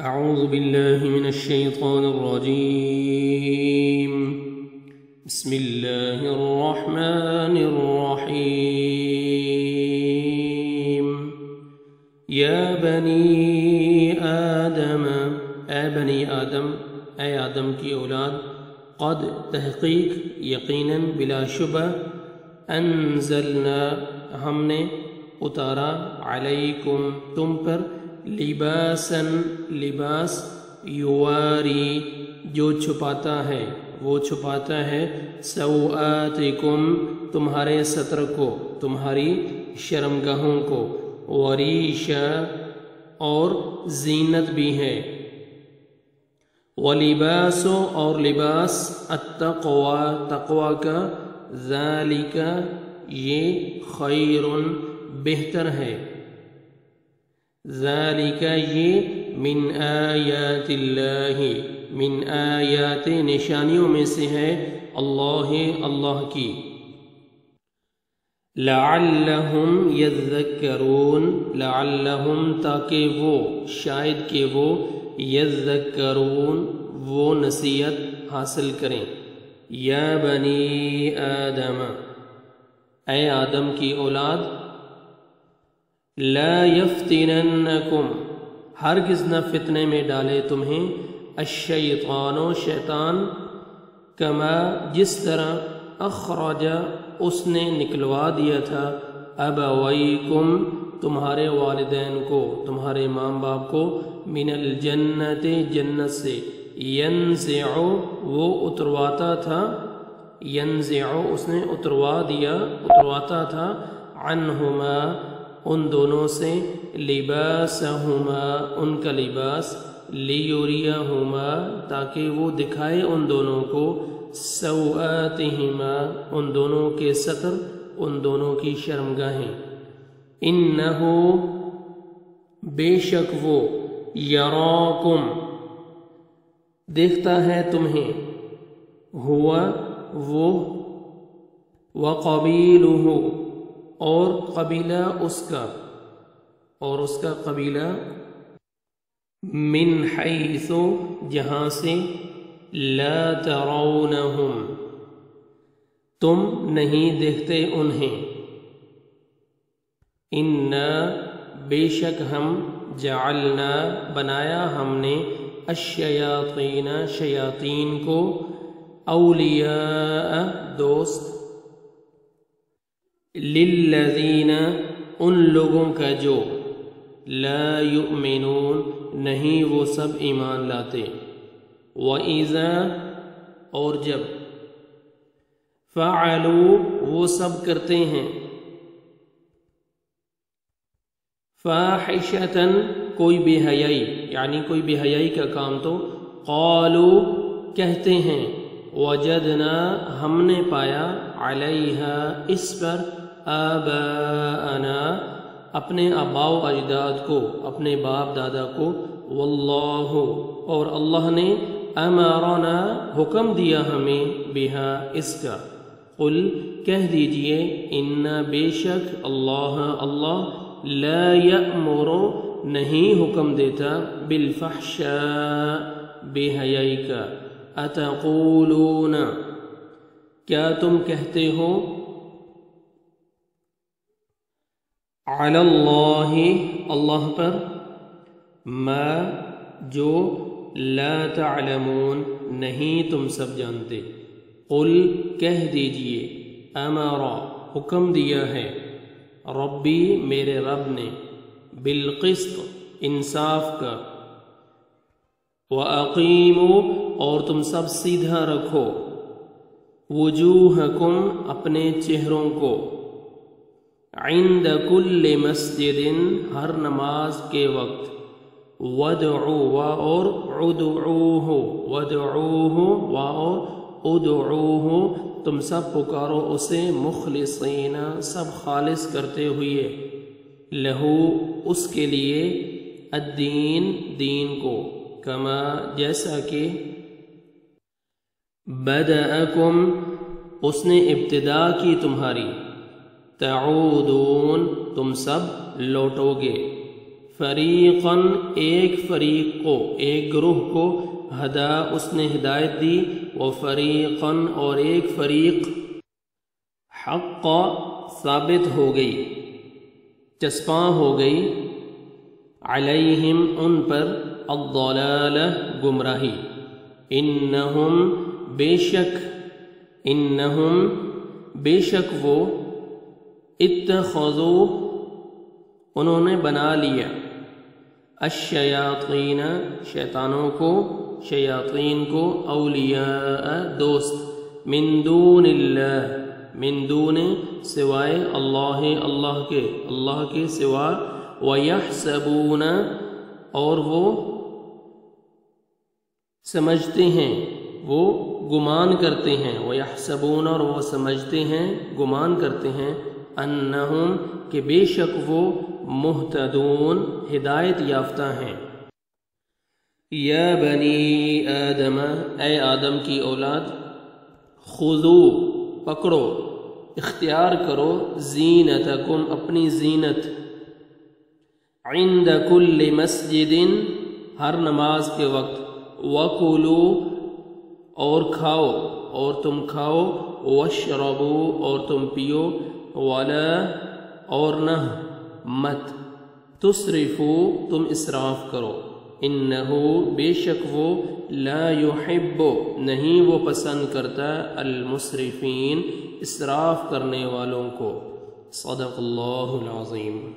أعوذ بالله من الشيطان الرجيم. بسم الله الرحمن الرحيم. يا بني آدم، اے بنی آدم، اے آدم کی اولاد، قد تحقیق یقیناً بلا شبہ، انزلنا ہم نے اتارا، علیکم تم پر، لباساً لباس، یواری جو چھپاتا ہے، وہ چھپاتا ہے، سوآتکم تمہارے ستر کو، تمہاری شرمگاہوں کو، وریشا اور زینت بھی ہے، ولباس اور لباس، التقوی تقوی کا، ذالک یہ، خیر بہتر ہے، ذالک یہ، من آیات اللہ من آیات نشانیوں میں سے ہے، اللہ کی، لعلہم یذکرون لعلہم تاکہ وہ، شاید کہ وہ، یذکرون وہ نصیحت حاصل کریں، یا بنی آدم اے آدم کی اولاد، لا یفتننکم ہرگز نہ فتنے میں ڈالے تمہیں، الشیطان شیطان، کما جس طرح، اخرج اس نے نکلوا دیا تھا، ابویکم تمہارے والدین کو، تمہارے ماں باپ کو، من الجنت جنت سے، ینزع وہ اترواتا تھا، ینزع اس نے اترواتا تھا، عنہما ان دونوں سے، لباسہما ان کا لباس، لیوریہما تاکہ وہ دکھائے ان دونوں کو، سوآتہما ان دونوں کے ستر، ان دونوں کی شرمگاہیں، انہو بے شک وہ، یراکم دیکھتا ہے تمہیں، ہوا وہ، وقبیلہ اور قبیلہ اس کا، اور اس کا قبیلہ، من حیث جہاں سے، لا ترونہم تم نہیں دیکھتے انہیں، انا بے شک ہم، جعلنا بنایا ہم نے، الشیاطین شیاطین کو، اولیاء دوست، للذین ان لوگوں کا جو، لا یؤمنون نہیں وہ سب ایمان لاتے، وَإِذَا اور جب، فَعَلُوا وہ سب کرتے ہیں، فَاحِشَةً کوئی بے حیائی، یعنی کوئی بے حیائی کا کام، تو قالوا کہتے ہیں، وجدنا ہم نے پایا، علیہا اس پر، آباءنا اپنے آباء و اجداد کو، اپنے باپ دادا کو، واللہ اور اللہ نے، امرنا حکم دیا ہمیں، بہا اس کا، قل کہہ دیجئے، ان بے شک اللہ لا یأمر نہیں حکم دیتا، بالفحشاء بے حیائی کا، اتقولون کیا تم کہتے ہو، علی اللہ اللہ پر، ما جو، لا تعلمون نہیں تم سب جانتے، قل کہہ دیجئے، امرا حکم دیا ہے، ربی میرے رب نے، بالقسط انصاف کا، وَأَقِيمُوا اور تم سب سیدھا رکھو، وجوہکم اپنے چہروں کو، عند کل مسجد ہر نماز کے وقت، وَادْعُوا اور ادعوہ، وَادْعُوہ اور ادعوہ تم سب پکارو اسے، مخلصین سب خالص کرتے ہوئے، لہو اس کے لیے، الدین دین کو، کما جیسا کہ، بدأکم اس نے ابتدا کی تمہاری، تعودون تم سب لوٹو گے، فریقاً ایک فریق کو، ایک گروہ کو، ہدا اس نے ہدایت دی، وفریقاً اور ایک فریق حق ثابت ہو گئی، چسپاں ہو گئی، علیہم ان پر، الضلالہ گمراہی، انہم بے شک وہ، اتخذوا انہوں نے بنا لیا، الشیاطین شیطانوں کو، شیاطین کو، اولیاء دوست، من دون اللہ من دون سوائے اللہ کے سوا، وَيَحْسَبُونَ اور وہ سمجھتے ہیں، وہ گمان کرتے ہیں، وَيَحْسَبُونَ اور وہ سمجھتے ہیں، گمان کرتے ہیں، انہم کہ بے شک وہ، مہتدون ہدایت یافتہ ہیں۔ یا بنی آدم اے آدم کی اولاد، خذو پکڑو، اختیار کرو، زینتکم اپنی زینت، عند کل مسجد ہر نماز کے وقت، وکلوا اور کھاؤ، اور تم کھاؤ، واشربوا اور تم پیو، ولا اور نہ، مت، تسرفوا تم اسراف کرو، انہو بے شک وہ، لا یحب نہیں وہ پسند کرتا، المسرفین اسراف کرنے والوں کو۔ صدق اللہ العظیم۔